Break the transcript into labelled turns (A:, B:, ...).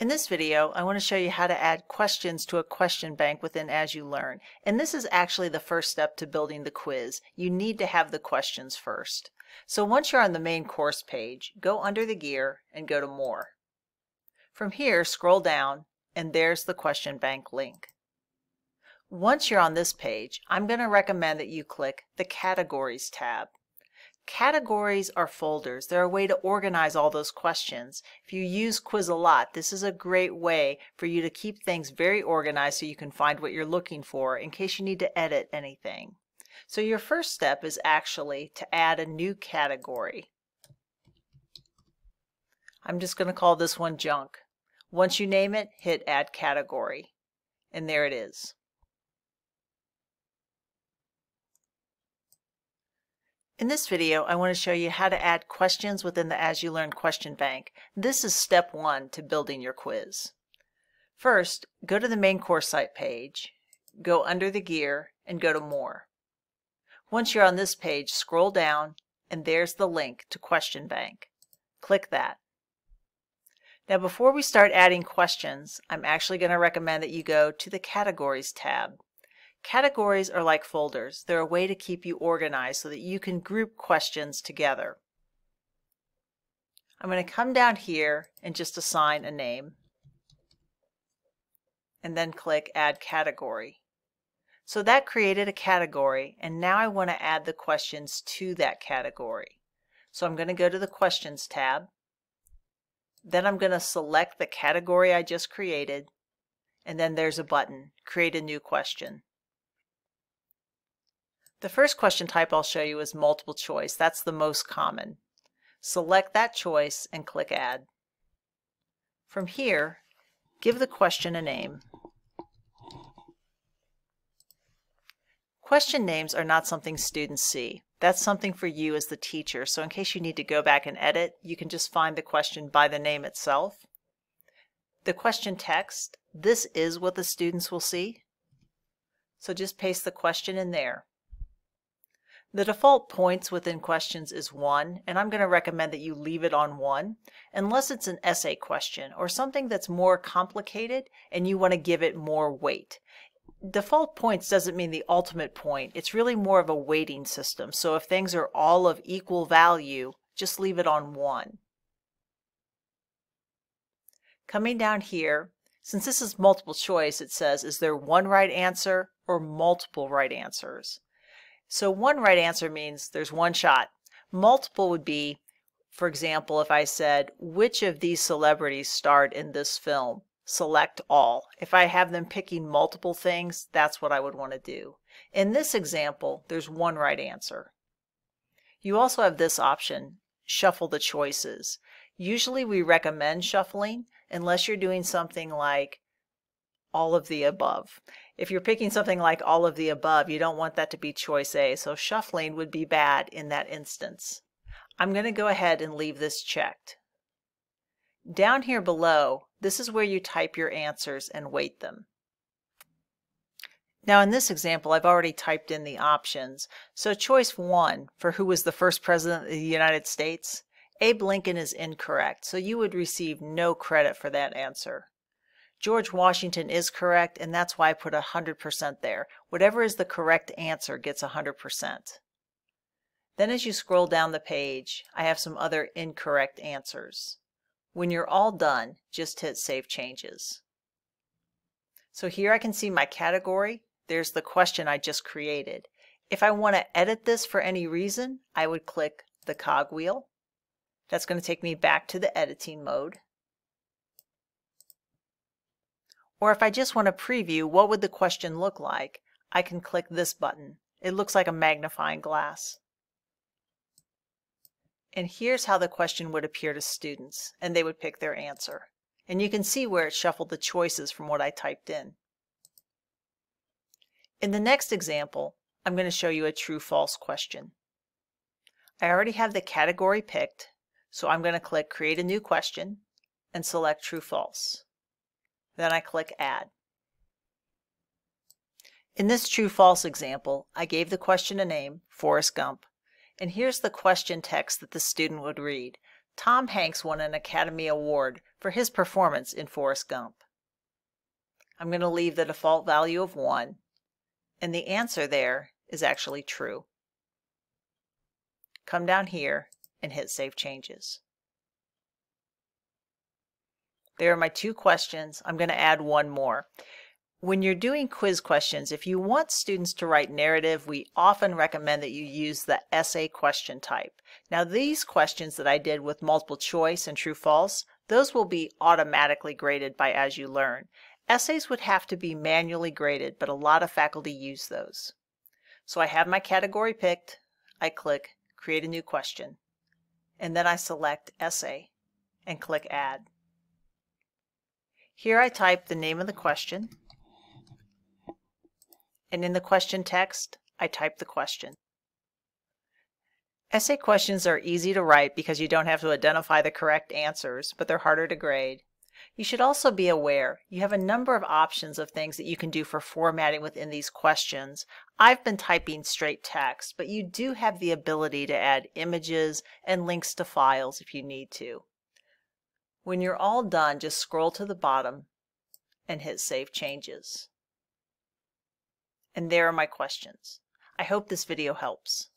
A: In this video, I want to show you how to add questions to a question bank within As You Learn. And this is actually the first step to building the quiz. You need to have the questions first. So once you're on the main course page, go under the gear and go to More. From here, scroll down, and there's the question bank link. Once you're on this page, I'm going to recommend that you click the Categories tab. Categories are folders. They're a way to organize all those questions. If you use Quiz-A-Lot, this is a great way for you to keep things very organized so you can find what you're looking for in case you need to edit anything. So your first step is actually to add a new category. I'm just going to call this one Junk. Once you name it, hit Add Category. And there it is. In this video, I want to show you how to add questions within the As You Learn question bank. This is step one to building your quiz. First, go to the main course site page, go under the gear, and go to More. Once you're on this page, scroll down, and there's the link to Question Bank. Click that. Now before we start adding questions, I'm actually going to recommend that you go to the Categories tab. Categories are like folders. They're a way to keep you organized so that you can group questions together. I'm going to come down here and just assign a name and then click Add Category. So that created a category, and now I want to add the questions to that category. So I'm going to go to the Questions tab. Then I'm going to select the category I just created, and then there's a button, Create a New Question. The first question type I'll show you is multiple choice. That's the most common. Select that choice and click Add. From here, give the question a name. Question names are not something students see. That's something for you as the teacher, so in case you need to go back and edit, you can just find the question by the name itself. The question text, this is what the students will see. So just paste the question in there. The default points within questions is 1, and I'm going to recommend that you leave it on 1 unless it's an essay question or something that's more complicated and you want to give it more weight. Default points doesn't mean the ultimate point. It's really more of a weighting system. So if things are all of equal value, just leave it on 1. Coming down here, since this is multiple choice, it says, is there one right answer or multiple right answers? So one right answer means there's one shot. Multiple would be, for example, if I said, which of these celebrities starred in this film? Select all. If I have them picking multiple things, that's what I would want to do. In this example, there's one right answer. You also have this option, Shuffle the Choices. Usually we recommend shuffling unless you're doing something like all of the above. If you're picking something like all of the above, you don't want that to be choice A, so shuffling would be bad in that instance. I'm going to go ahead and leave this checked. Down here below, this is where you type your answers and weight them. Now in this example, I've already typed in the options. So choice 1 for who was the first president of the United States, Abe Lincoln is incorrect, so you would receive no credit for that answer. George Washington is correct, and that's why I put 100% there. Whatever is the correct answer gets 100%. Then as you scroll down the page, I have some other incorrect answers. When you're all done, just hit Save Changes. So here I can see my category. There's the question I just created. If I want to edit this for any reason, I would click the cogwheel. That's going to take me back to the editing mode. Or if I just want to preview what would the question look like, I can click this button. It looks like a magnifying glass. And here's how the question would appear to students, and they would pick their answer. And you can see where it shuffled the choices from what I typed in. In the next example, I'm going to show you a true-false question. I already have the category picked, so I'm going to click Create a New Question and select true-false. Then I click Add. In this true-false example, I gave the question a name, Forrest Gump, and here's the question text that the student would read. Tom Hanks won an Academy Award for his performance in Forrest Gump. I'm going to leave the default value of 1, and the answer there is actually true. Come down here and hit Save Changes. There are my 2 questions. I'm going to add 1 more. When you're doing quiz questions, if you want students to write narrative, we often recommend that you use the essay question type. Now these questions that I did with multiple choice and true-false, those will be automatically graded by As You Learn. Essays would have to be manually graded, but a lot of faculty use those. So I have my category picked. I click Create a New Question, and then I select Essay and click Add. Here I type the name of the question, and in the question text, I type the question. Essay questions are easy to write because you don't have to identify the correct answers, but they're harder to grade. You should also be aware you have a number of options of things that you can do for formatting within these questions. I've been typing straight text, but you do have the ability to add images and links to files if you need to. When you're all done, just scroll to the bottom and hit Save Changes. And there are my questions. I hope this video helps.